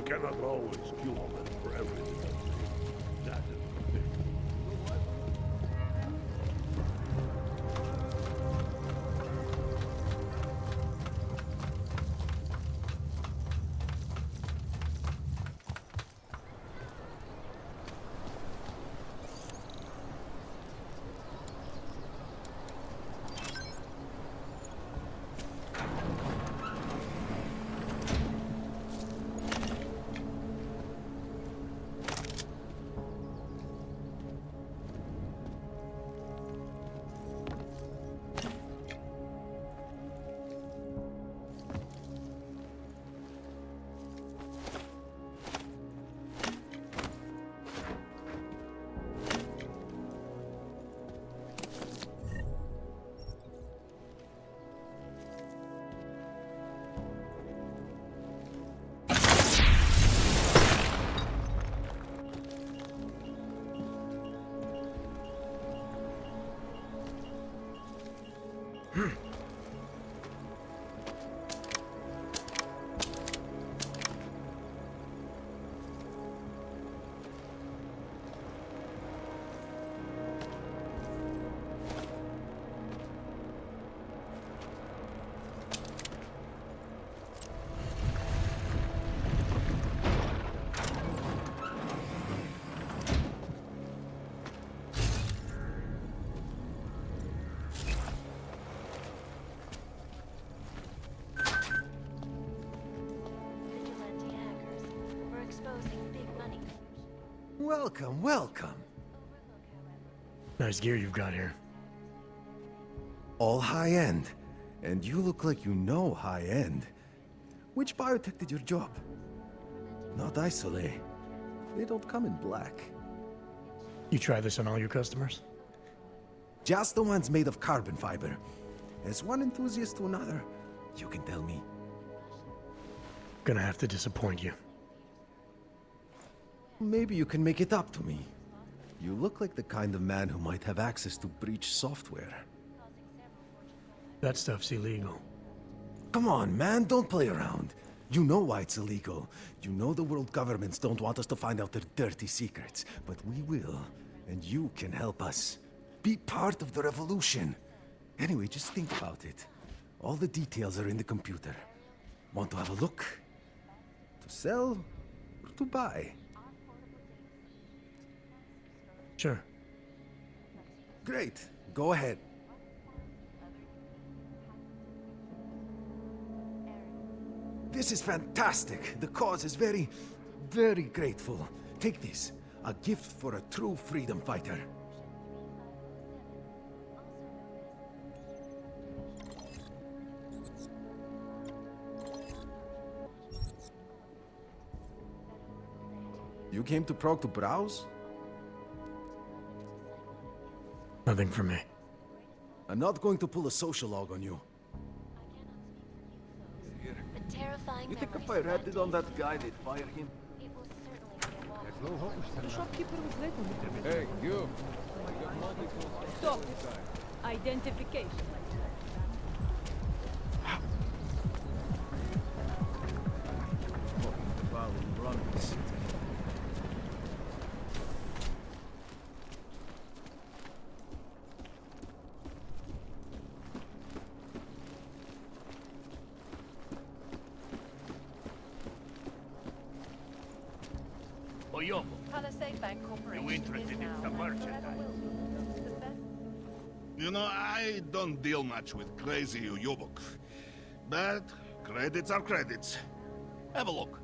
cannot always kill a man for everything. That is the thing. Welcome, welcome. Nice gear you've got here. All high-end. And you look like you know high-end. Which biotech did your job? Not isolate. They don't come in black. You try this on all your customers? Just the ones made of carbon fiber. As one enthusiast to another, you can tell me. Gonna have to disappoint you. Maybe you can make it up to me. You look like the kind of man who might have access to breach software. That stuff's illegal. Come on, man, don't play around. You know why it's illegal. You know the world governments don't want us to find out their dirty secrets. But we will, and you can help us. Be part of the revolution. Anyway, just think about it. All the details are in the computer. Want to have a look? To sell or to buy? Sure. Great. Go ahead. This is fantastic. The cause is very, very grateful. Take this. A gift for a true freedom fighter. You came to Prague to browse? Nothing for me. I'm not going to pull a social log on you. You think if I ratted on that guy, they'd fire him? The shopkeeper was late on the trip. Hey, you! Stop! Identification. Oyomo, Palisade Bank Corporation you interested is in now some and merchandise? forever will be the best. You know, I don't deal much with crazy Uyobok. But credits are credits. Have a look.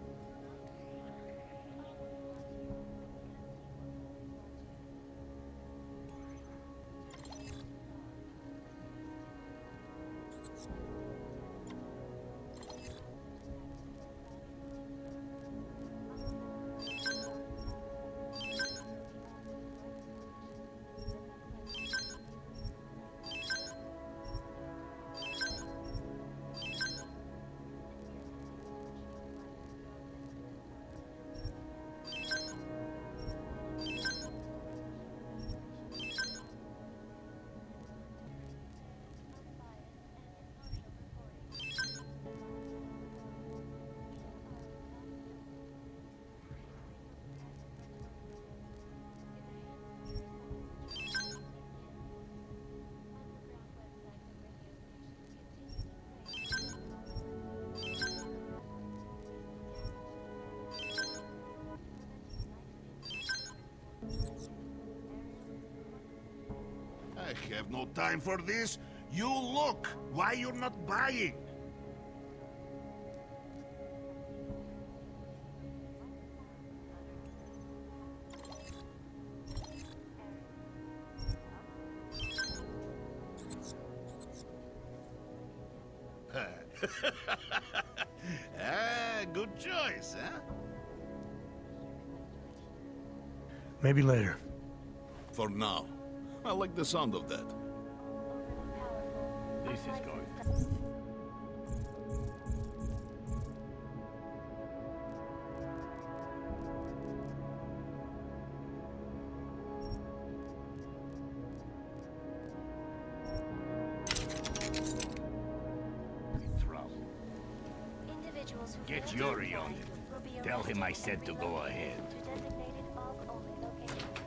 have no time for this. You look. Why you're not buying? Good choice, huh? Maybe later. For now. I like the sound of that. This is going. Individuals who Get fail to Yuri comply on it. will be Tell him I arrested said and to go relocated ahead. to designated AUG-only locations.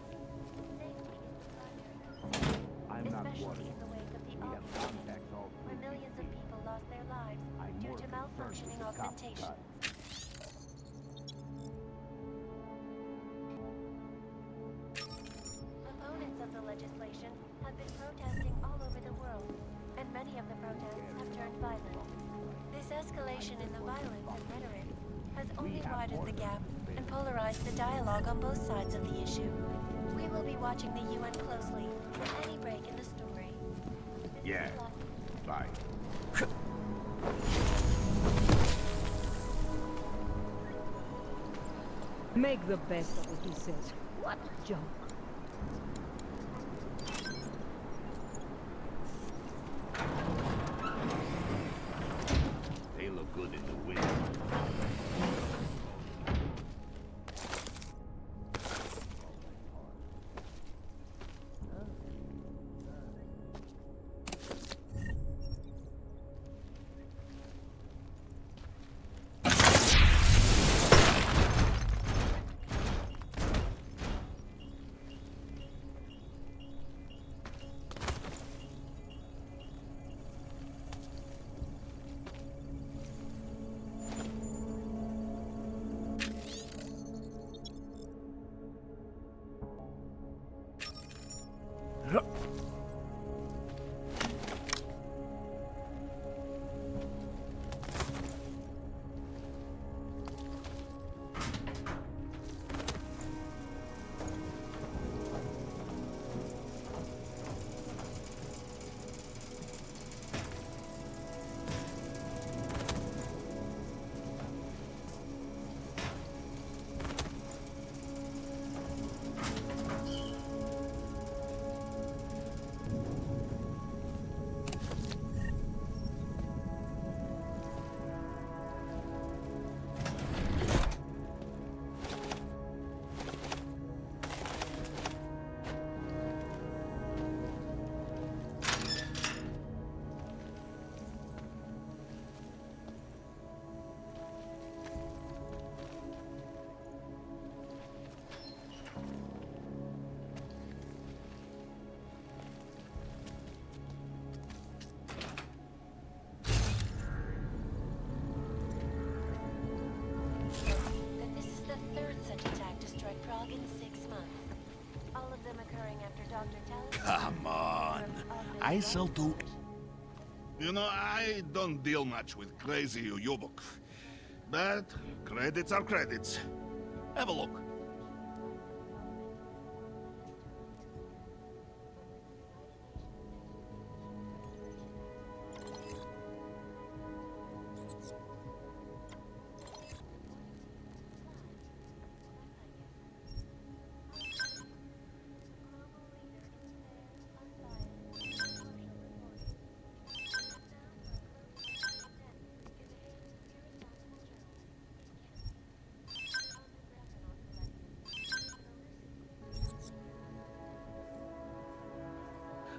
Safety is the primary concern, especially in the wake of the AUG incident, where millions of people lost their lives due to malfunctioning augmentations. Opponents of the legislation have been protesting all over the world, and many of the protests have turned violent. This escalation in the violence and rhetoric has only widened the gap and polarized the dialogue on both sides of the issue. We will be watching the UN closely for any break in the story. Yeah. Bye. Make the best of it, he says. What junk. They look good in the wind. That this is the third such attack to strike Prague in 6 months. All of them occurring after Dr. Tallis... Come on. I sell to... You know, I don't deal much with crazy Uyubok. But credits are credits. Have a look.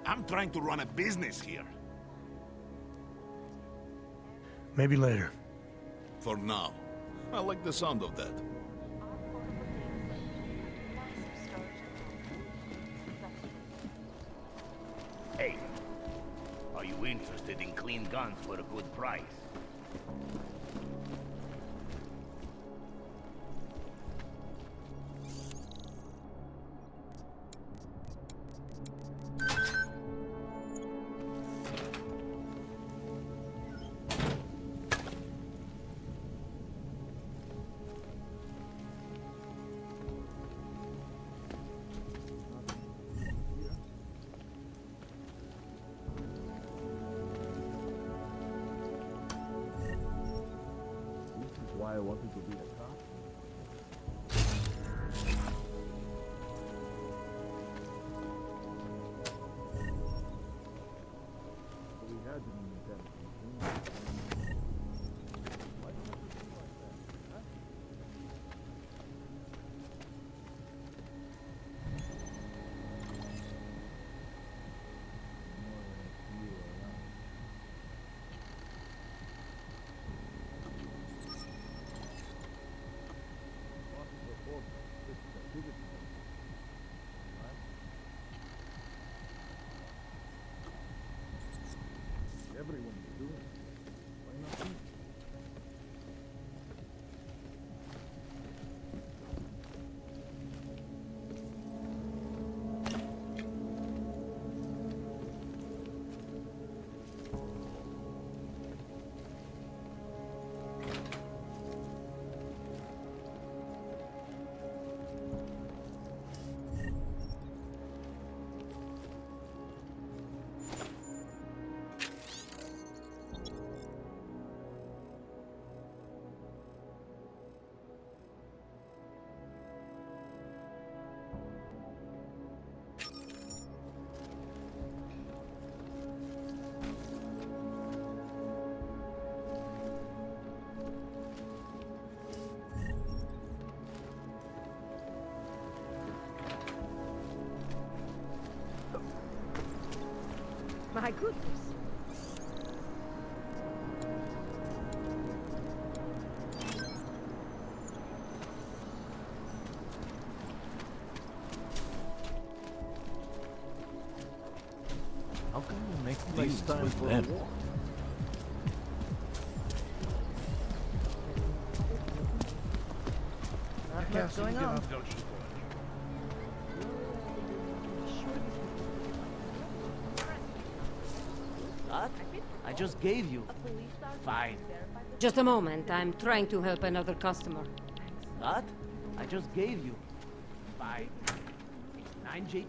I'm trying to run a business here. Maybe later. For now. I like the sound of that. Hey, are you interested in clean guns for a good price? why I wanted to be a cop? We had an intelligence. Why do you have to be like that? Huh? Everyone is doing it. Why not me? My goodness. How can you make deals with them? Not much going on. What? I just gave you. Fine. Just a moment. I'm trying to help another customer. What? I just gave you. Fine. It's 9JT.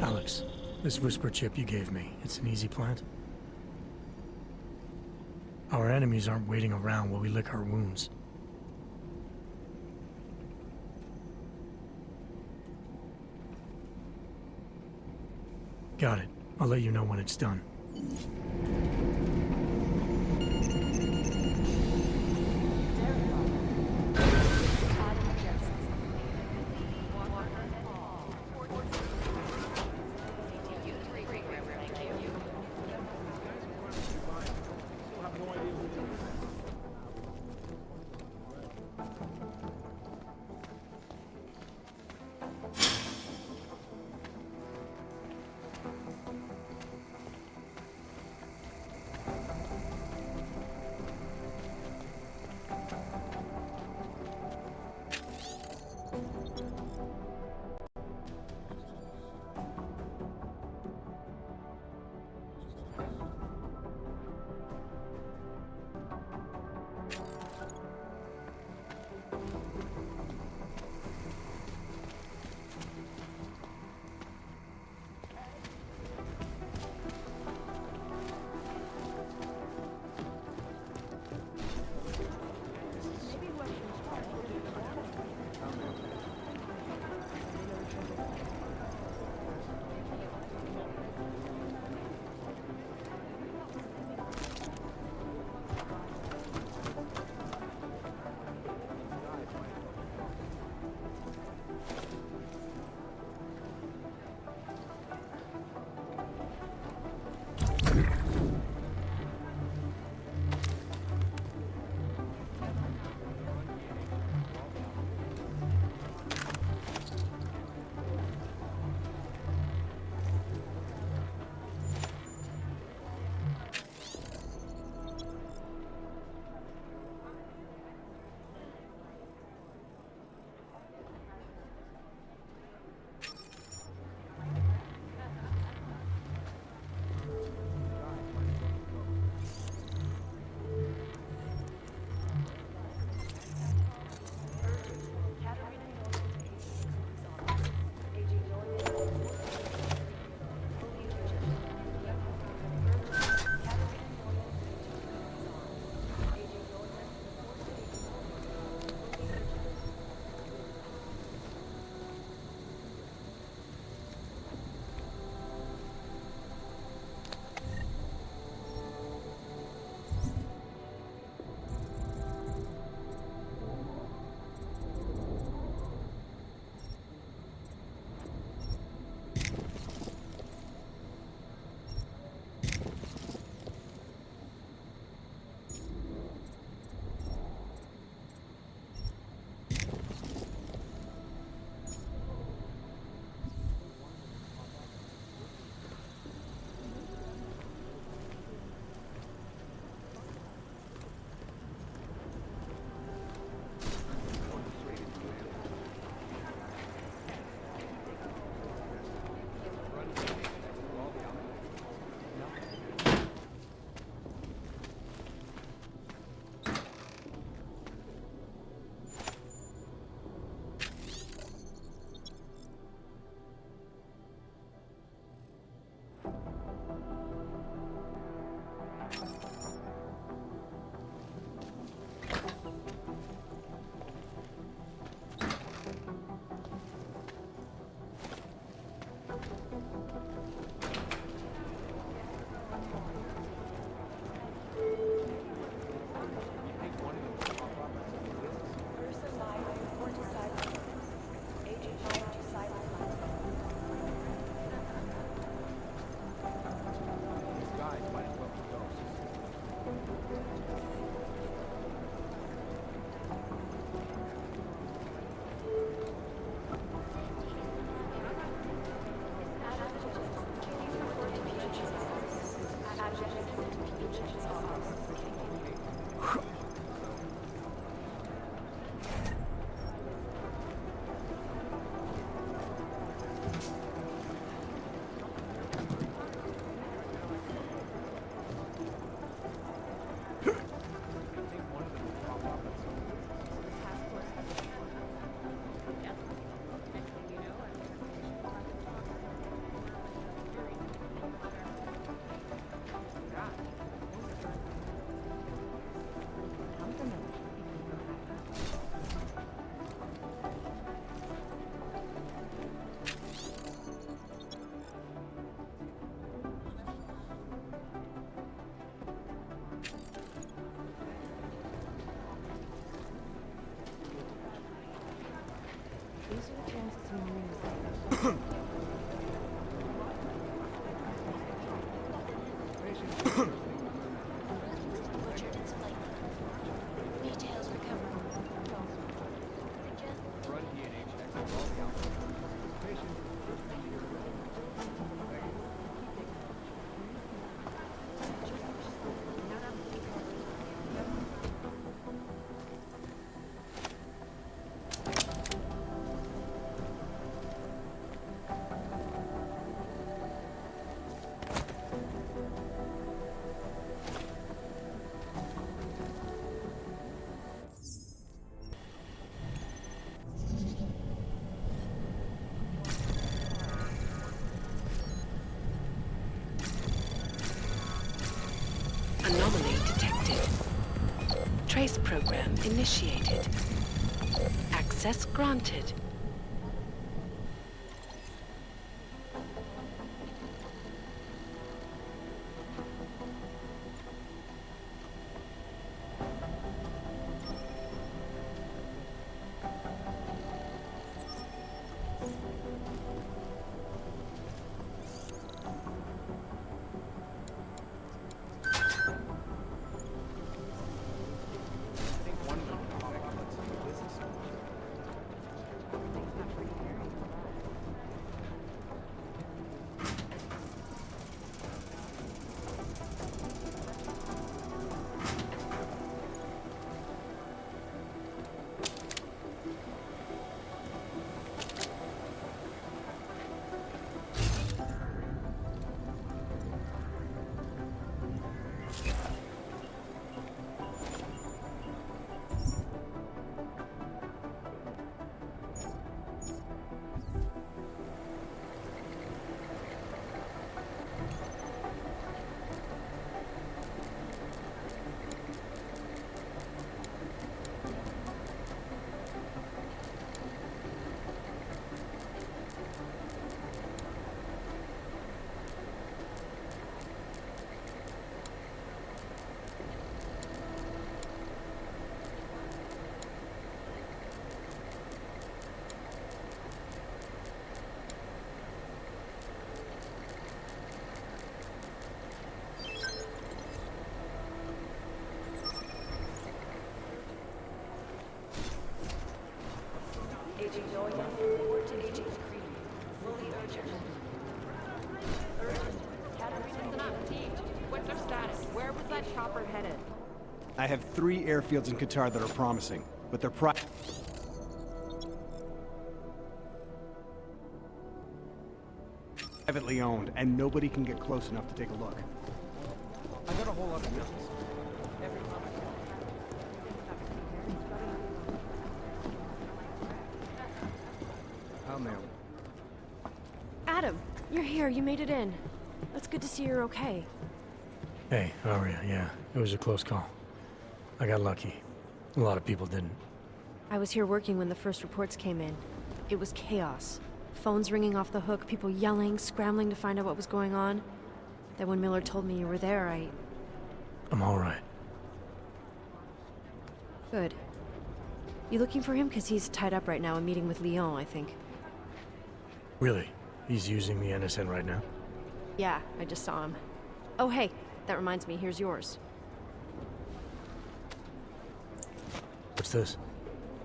Alex, this whisper chip you gave me, it's an easy plant? Our enemies aren't waiting around while we lick our wounds. Got it. I'll let you know when it's done. Butchered and splayed. Details recovered. Suggest Run DNA checks on all the alphabets. Anomaly detected. Trace program initiated. Access granted. Agent Doyle, report to Agent Creed. Fully urgent. Urgent. Katarina's not fatigued. What's our status? Where was that chopper headed? I have 3 airfields in Qatar that are promising, but they're privately owned, and nobody can get close enough to take a look. I got a whole lot of business. I'll nail it. Adam, you're here. You made it in. It's good to see you're okay. Hey, Aria, yeah, it was a close call. I got lucky. A lot of people didn't. I was here working when the first reports came in. It was chaos. Phones ringing off the hook, people yelling, scrambling to find out what was going on. Then when Miller told me you were there, I'm all right. Good. You looking for him? Because he's tied up right now, a meeting with Lyon, I think. Really? He's using the NSN right now? Yeah, I just saw him. Oh, hey, that reminds me, here's yours. What's this?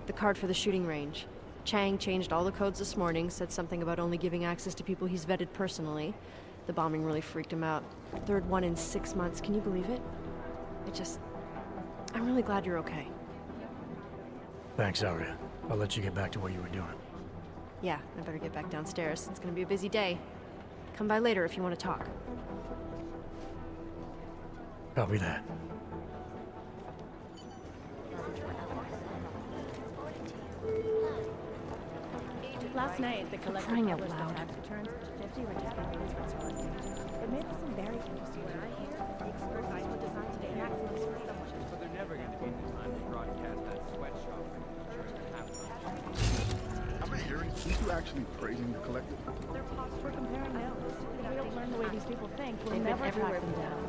The card for the shooting range. Chang changed all the codes this morning, said something about only giving access to people he's vetted personally. The bombing really freaked him out. Third one in 6 months, can you believe it? I'm really glad you're okay. Thanks, Aria. I'll let you get back to what you were doing. Yeah, I better get back downstairs. It's gonna be a busy day. Come by later if you want to talk. Copy that. Last night, the collector crying out published the loud. tax returns for 50 registered newsprint collectors. It made for some very interesting what I hear. The experts were designed to get maximum free. So they're never going to be the time to broadcast that sweatshop during the halftime. Am I hearing? Aren't you actually praising the collective? They're pots for comparing notes. If we don't learn the way these people think, we'll They've never been everywhere track them down.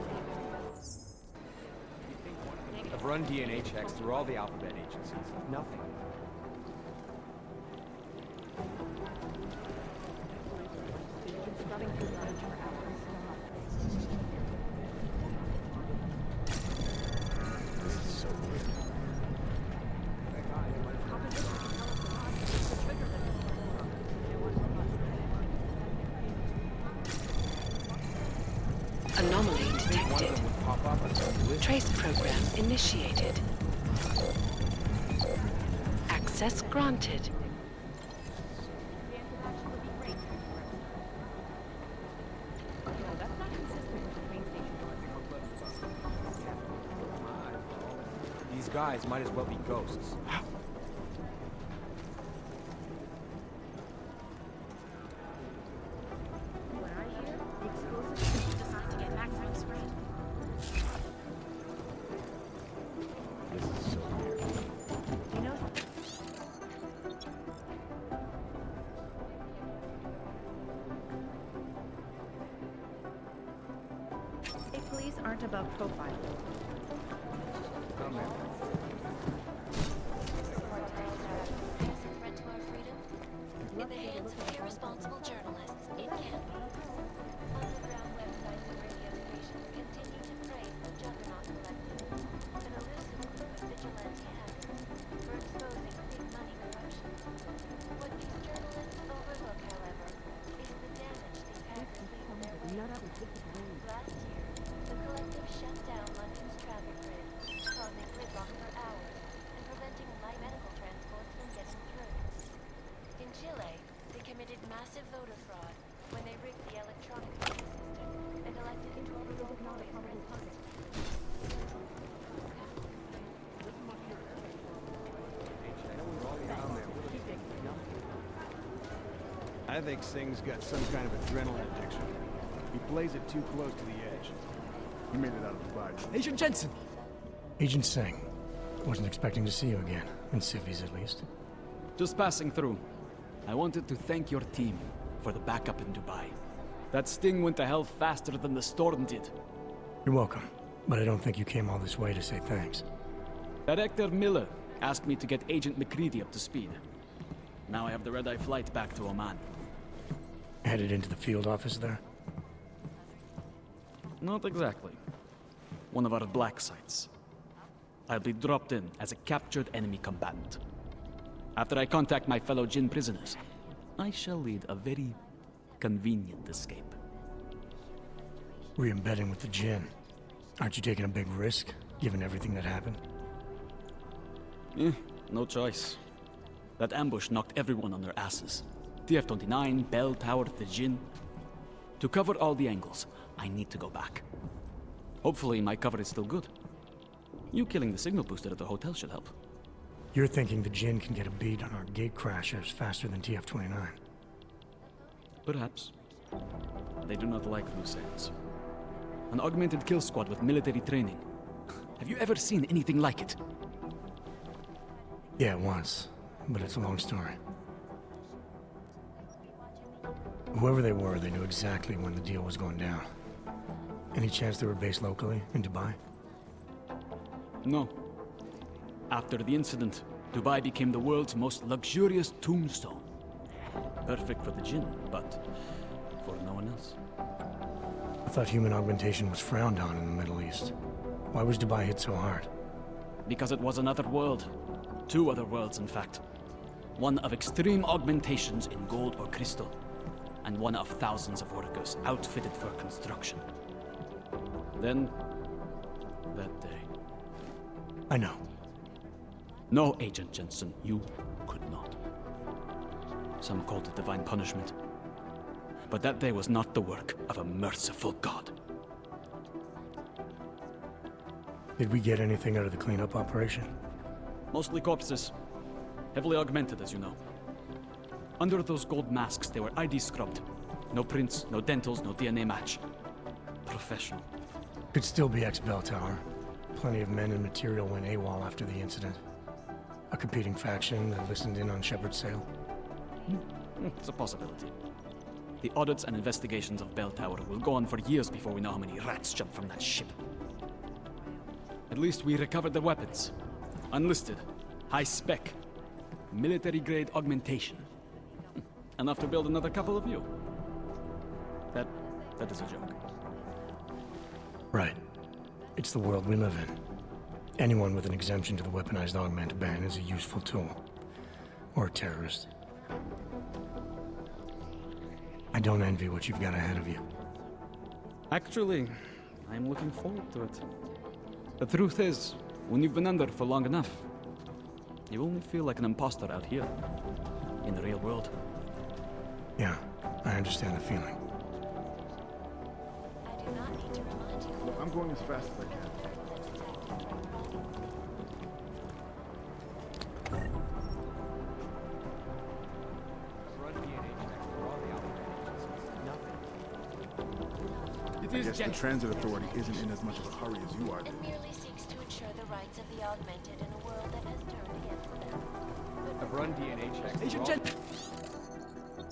I've run DNA checks through all the alphabet agencies. Nothing. Trace program initiated. Access granted. These guys might as well be ghosts. What I hear, the explosive is designed to get maximum spread. This is so weird. You know, if police aren't above profile. Come in. Threat to our freedom? In the hands of irresponsible journalists, it can be. Underground websites and radio stations continue to praise the Juggernaut Collective, an elusive group of vigilante hackers, for exposing big money corruption. What these journalists overlook, however, is the damage these hackers leave in their wake. Last year, the collective shut down London's traffic grid, causing gridlock for hours and preventing light medical transports from getting through. In Chile, they committed massive voter fraud when they rigged the electronic voting system and elected 12-year-old boys president. I think Singh's got some kind of adrenaline addiction. He plays it too close to the edge. He made it out of the fight. Agent Jensen! Agent Singh. Wasn't expecting to see you again. In civvies, at least. Just passing through. I wanted to thank your team for the backup in Dubai. That sting went to hell faster than the storm did. You're welcome. But I don't think you came all this way to say thanks. Director Miller asked me to get Agent McCready up to speed. Now I have the red-eye flight back to Oman. Headed into the field office there? Not exactly. One of our black sites. I'll be dropped in as a captured enemy combatant. After I contact my fellow Jinn prisoners, I shall lead a very convenient escape. Re-embedding with the Jinn. Aren't you taking a big risk, given everything that happened? No choice. That ambush knocked everyone on their asses. TF-29, Bell Tower, the Jinn. To cover all the angles, I need to go back. Hopefully my cover is still good. You killing the signal booster at the hotel should help. You're thinking the Jinn can get a beat on our gate crashers faster than TF-29. Perhaps. They do not like loose ends. An augmented kill squad with military training. Have you ever seen anything like it? Yeah, once. But it's a long story. Whoever they were, they knew exactly when the deal was going down. Any chance they were based locally, in Dubai? No. After the incident, Dubai became the world's most luxurious tombstone. Perfect for the Jinn, but for no one else. I thought human augmentation was frowned on in the Middle East. Why was Dubai hit so hard? Because it was another world. Two other worlds, in fact. One of extreme augmentations in gold or crystal, and one of thousands of workers outfitted for construction. Then, that day. I know. No, Agent Jensen, you could not. Some called it divine punishment. But that day was not the work of a merciful God. Did we get anything out of the cleanup operation? Mostly corpses. Heavily augmented, as you know. Under those gold masks, they were ID scrubbed. No prints, no dentals, no DNA match. Professional. Could still be ex-Bell Tower. Plenty of men and material went AWOL after the incident. A competing faction that listened in on Shepard's sale. It's a possibility. The audits and investigations of Bell Tower will go on for years before we know how many rats jumped from that ship. At least we recovered the weapons. Unlisted. High spec. Military-grade augmentation. Enough to build another couple of you. That is a joke. Right. It's the world we live in. Anyone with an exemption to the weaponized augment ban is a useful tool. Or a terrorist. I don't envy what you've got ahead of you. Actually, I'm looking forward to it. The truth is, when you've been under for long enough, you only feel like an imposter out here, in the real world. Yeah, I understand the feeling. I do not need to remind you. Look, I'm going as fast as I can. I guess the Transit Authority isn't in as much of a hurry as you are. It merely seeks to ensure the rights of the augmented in a world that has turned against them. I've run DNA checks. Agent They're all- Jen-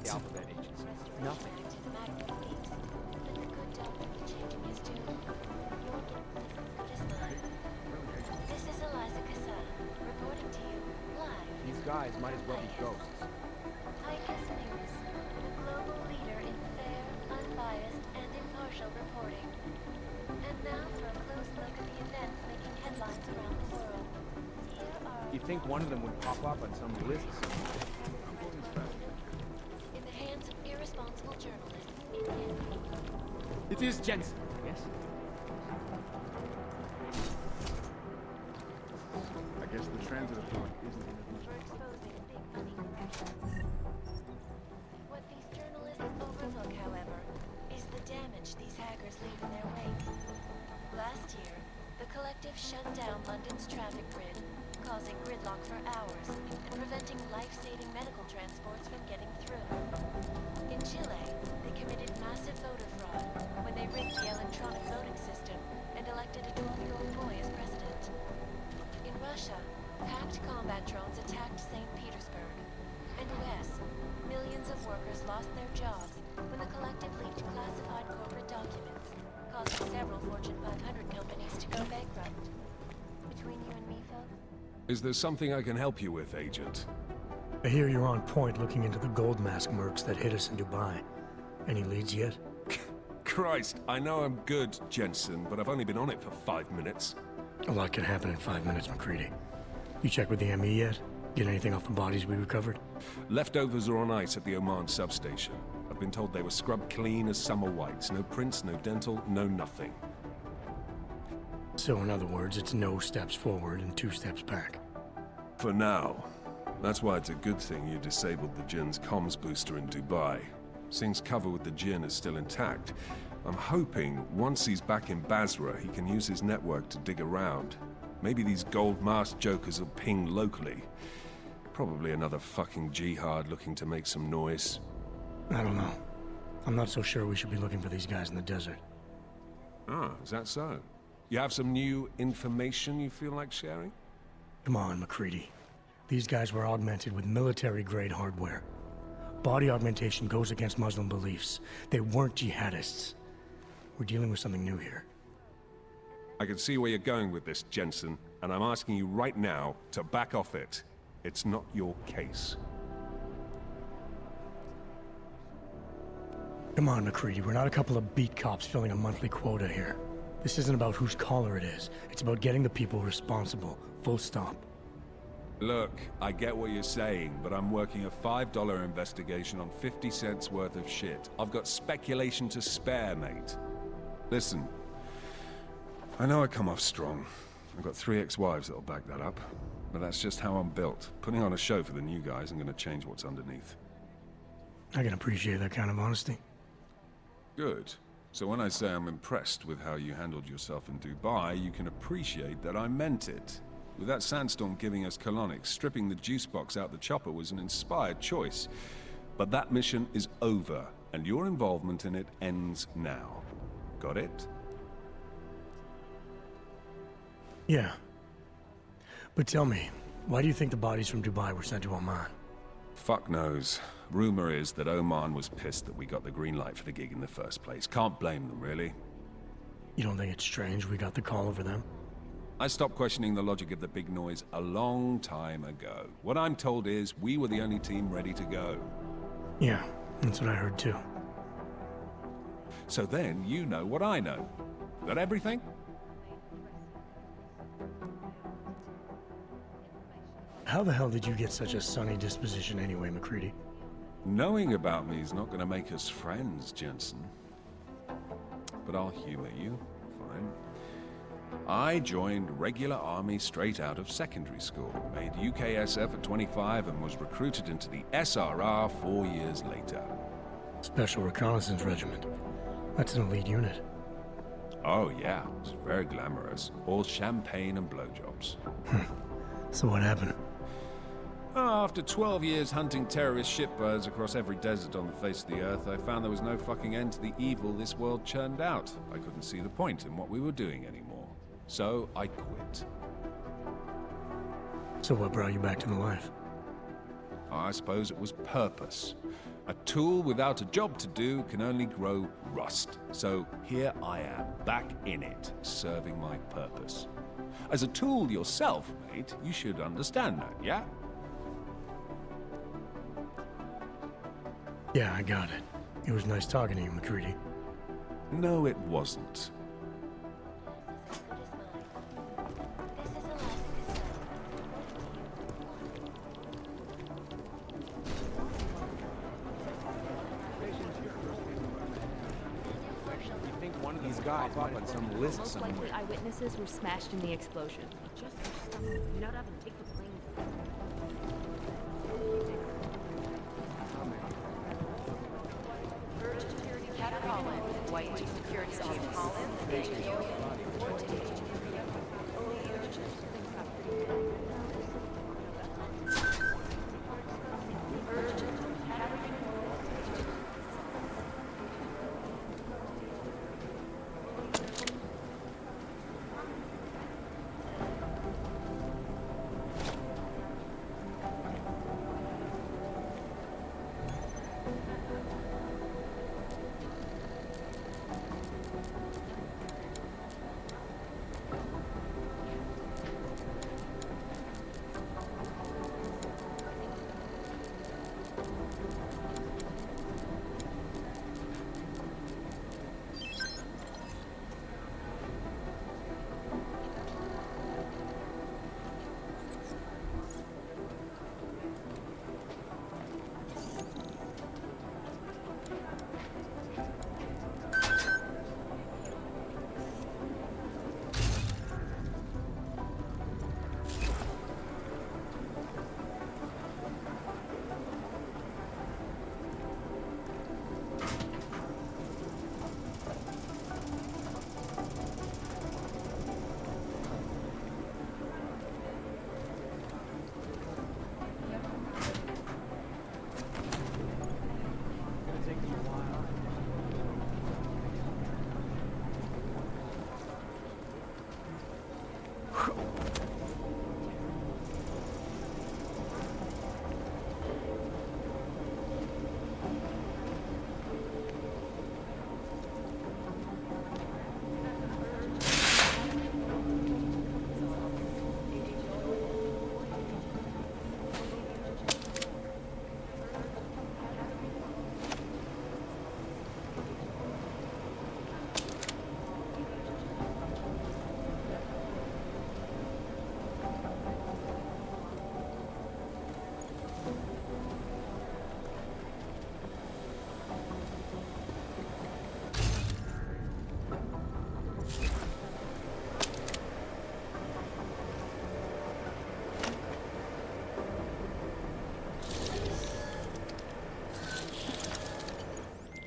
The alphabet agency. Nothing. To the matter of weeks, but the good doctor will changing his tune. Your guess is as good as mine. This is Eliza Cassan, reporting to you live. These guys might as well be ghosts. IS News, the global leader in fair, unbiased, and impartial reporting. And now for a close look at the events making headlines around the world. Here are You'd think one of them would pop up on some list somewhere. in the hands of irresponsible journalists. It can be. It is Jensen, yes? I guess the Transit Authority isn't in as much For of a exposing a big money grab. What these journalists overlook, however, is the damage these hackers leave in their wake. Last year, the collective shut down London's traffic grid, causing gridlock for hours and preventing life-saving medical transports from getting through. In Chile, they committed massive voter fraud when they rigged the electronic voting system and elected a 12-year-old boy as president. In Russia, hacked combat drones attacked St. Petersburg. And US, millions of workers lost their jobs when the collective leaked classified corporate documents, causing several Fortune 500 companies to go bankrupt. Between you and me, folks, Is there something I can help you with, Agent? I hear you're on point looking into the gold mask mercs that hit us in Dubai. Any leads yet? Christ, I know I'm good, Jensen, but I've only been on it for 5 minutes. A lot can happen in 5 minutes, McCready. You check with the ME yet? Get anything off the bodies we recovered? Leftovers are on ice at the Oman substation. I've been told they were scrubbed clean as summer whites. No prints, no dental, no nothing. So in other words, it's no steps forward and 2 steps back. For now. That's why it's a good thing you disabled the Jinn's comms booster in Dubai. Since cover with the Jinn is still intact, I'm hoping once he's back in Basra, he can use his network to dig around. Maybe these gold mask jokers will ping locally. Probably another fucking jihad looking to make some noise. I don't know. I'm not so sure we should be looking for these guys in the desert. Ah, is that so? You have some new information you feel like sharing? Come on, McCready. These guys were augmented with military-grade hardware. Body augmentation goes against Muslim beliefs. They weren't jihadists. We're dealing with something new here. I can see where you're going with this, Jensen, and I'm asking you right now to back off it. It's not your case. Come on, McCready. We're not a couple of beat cops filling a monthly quota here. This isn't about whose collar it is. It's about getting the people responsible. Full stop. Look, I get what you're saying, but I'm working a $5 investigation on 50 cents worth of shit. I've got speculation to spare, mate. Listen, I know I come off strong. I've got 3 ex-wives that'll back that up. But that's just how I'm built. Putting on a show for the new guys isn't gonna change what's underneath. I can appreciate that kind of honesty. Good. So when I say I'm impressed with how you handled yourself in Dubai, you can appreciate that I meant it. With that sandstorm giving us colonics, stripping the juice box out the chopper was an inspired choice. But that mission is over, and your involvement in it ends now. Got it? Yeah. But tell me, why do you think the bodies from Dubai were sent to Oman? Fuck knows. Rumor is that Oman was pissed that we got the green light for the gig in the first place. Can't blame them, really. You don't think it's strange we got the call over them? I stopped questioning the logic of the big noise a long time ago. What I'm told is we were the only team ready to go. Yeah, that's what I heard too. So then you know what I know. That everything? How the hell did you get such a sunny disposition anyway, McCready? Knowing about me is not going to make us friends, Jensen. But I'll humor you. Fine. I joined regular army straight out of secondary school, made UKSF at 25 and was recruited into the SRR 4 years later. Special Reconnaissance Regiment. That's an elite unit. Oh yeah, it's very glamorous. All champagne and blowjobs. So what happened? After 12 years hunting terrorist shitbirds across every desert on the face of the earth, I found there was no fucking end to the evil this world churned out. I couldn't see the point in what we were doing anymore. So I quit. So what brought you back to the life? I suppose it was purpose. A tool without a job to do can only grow rust. So here I am, back in it, serving my purpose. As a tool yourself, mate, you should understand that, yeah? Yeah, I got it. It was nice talking to you, McCready. No, it wasn't. These guys pop on some list Most somewhere. likely eyewitnesses were smashed in the explosion. Just you're not having to take the blame. Security Cat Holland. White Security Chief Holland. Thank you.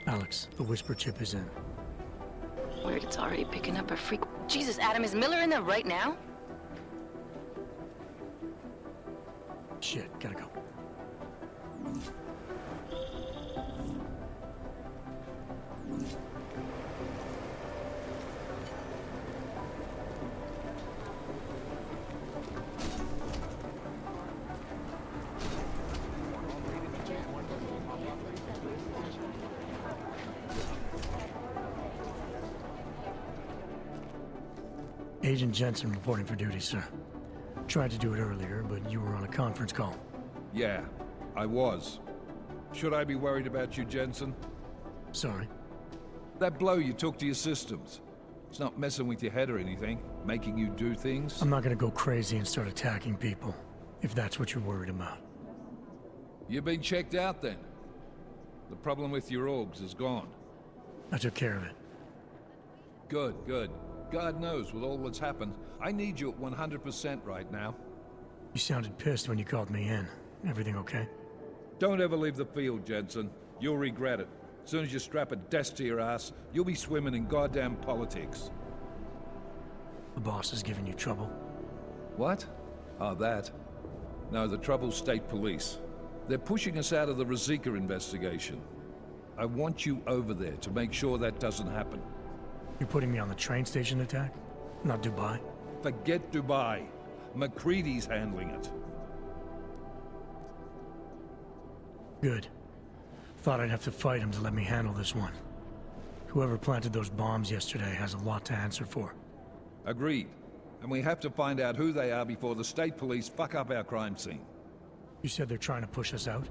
Alex, the whisper chip is in. Weird, it's already picking up a freak. Jesus, Adam, is Miller in there right now? Shit, gotta go. Agent Jensen reporting for duty, sir. Tried to do it earlier, but you were on a conference call. Yeah, I was. Should I be worried about you, Jensen? Sorry? That blow you took to your systems. It's not messing with your head or anything, making you do things? I'm not gonna go crazy and start attacking people. If that's what you're worried about. You've been checked out then? The problem with your orgs is gone. I took care of it. Good, good. God knows, with all that's happened, I need you at 100% right now. You sounded pissed when you called me in. Everything okay? Don't ever leave the field, Jensen. You'll regret it. As soon as you strap a desk to your ass, you'll be swimming in goddamn politics. The boss is giving you trouble? What? Oh, that? No, the Trouble's state police. They're pushing us out of the Ruzicka investigation. I want you over there to make sure that doesn't happen. You're putting me on the train station attack? Not Dubai? Forget Dubai. McCready's handling it. Good. Thought I'd have to fight him to let me handle this one. Whoever planted those bombs yesterday has a lot to answer for. Agreed. And we have to find out who they are before the state police fuck up our crime scene. You said they're trying to push us out?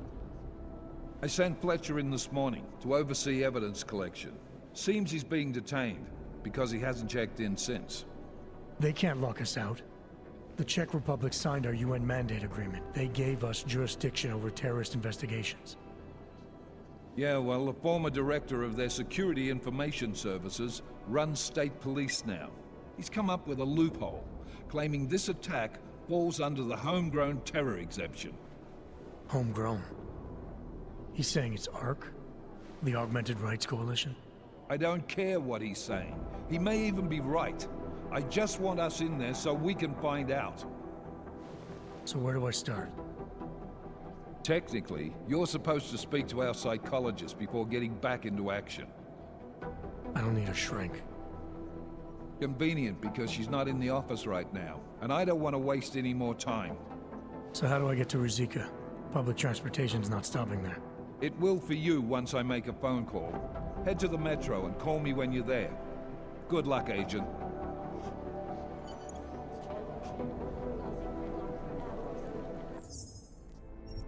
I sent Fletcher in this morning to oversee evidence collection. Seems he's being detained, because he hasn't checked in since. They can't lock us out. The Czech Republic signed our UN mandate agreement. They gave us jurisdiction over terrorist investigations. Yeah, well, the former director of their security information services runs state police now. He's come up with a loophole, claiming this attack falls under the homegrown terror exemption. Homegrown? He's saying it's ARC? The Augmented Rights Coalition? I don't care what he's saying. He may even be right. I just want us in there so we can find out. So where do I start? Technically, you're supposed to speak to our psychologist before getting back into action. I don't need a shrink. Convenient, because she's not in the office right now, and I don't want to waste any more time. So how do I get to Ruzicka? Public transportation's not stopping there. It will for you once I make a phone call. Head to the metro and call me when you're there. Good luck, Agent.